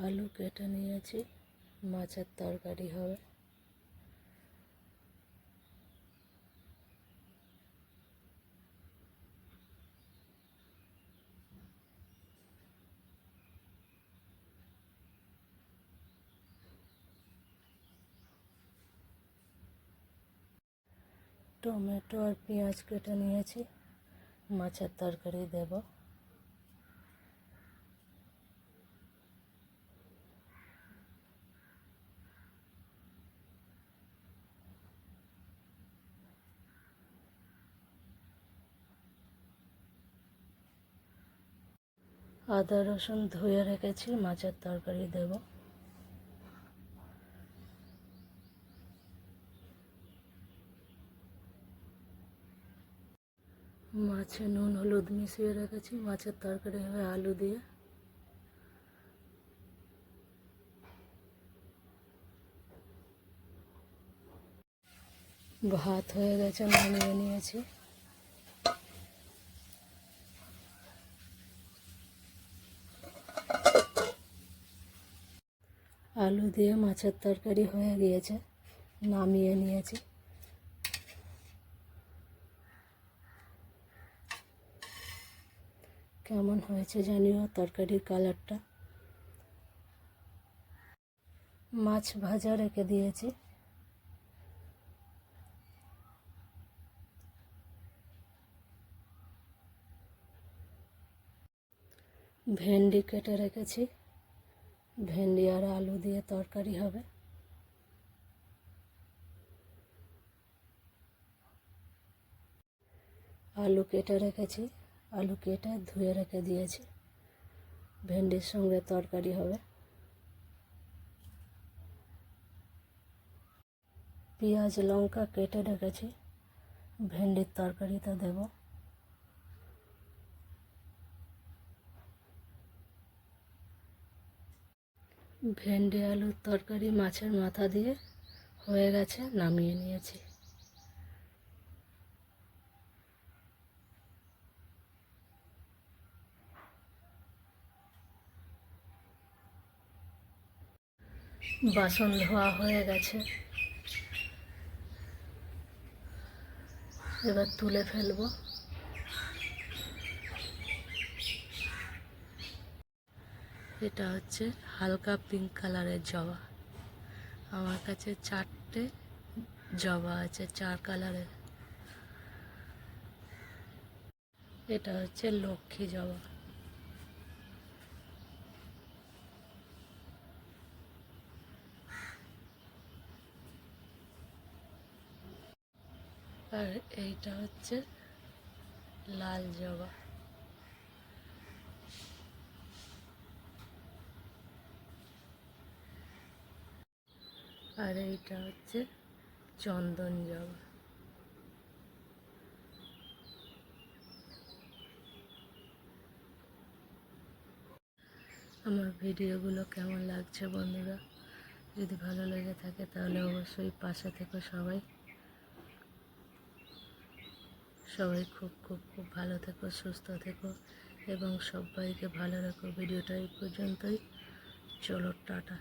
আলু কেটে নিয়েছি, মাছের তরকারি হবে। টমেটো আর পেঁয়াজ কেটে নিয়েছি, মাছের তরকারি দেব। আদা রসুন ধুয়ে রেখেছি, মাছের তরকারি দেব। মাছে নুন হলুদ মিশিয়ে রেখেছি, মাছের তরকারি হবে আলু দিয়ে। ভাত হয়ে গেছে, নামিয়ে নিয়েছি। আলু দিয়ে মাছের তরকারি হয়ে গিয়েছে, নামিয়ে নিয়েছি। কেমন হয়েছে জানিও তরকারির কালারটা। মাছ ভাজা রেখে দিয়েছি। ভেন্ডি কেটে রেখেছি, ভেন্ডি আর আলু দিয়ে তরকারি হবে। আলু কেটে রেখেছি, আলু কেটে ধুয়ে রেখে দিয়েছি। ভেন্ডির সঙ্গে তরকারি হবে। পেঁয়াজ লঙ্কা কেটে রেখেছি, ভেন্ডির তরকারিতে দেব। ভেন্ডি আলুর তরকারি মাছের মাথা দিয়ে হয়ে গেছে, নামিয়ে নিয়েছি। বাসন ধোয়া হয়ে গেছে, এবার তুলে ফেলবো। এটা হচ্ছে হালকা পিঙ্ক কালারের জবা। আমার কাছে 4টে জবা আছে, 4 কালারের। এটা হচ্ছে লক্ষ্মী জবা। আর এইটা হচ্ছে লাল জবা। আর এইটা হচ্ছে চন্দন জবা। আমার ভিডিওগুলো কেমন লাগছে বন্ধুরা? যদি ভালো লেগে থাকে তাহলে অবশ্যই পাশে থেকো। সবাই খুব খুব খুব ভালো থেকো, সুস্থ থেকো এবং সবাইকে ভালো রাখো। ভিডিওটা এই পর্যন্তই। চলো, টাটা।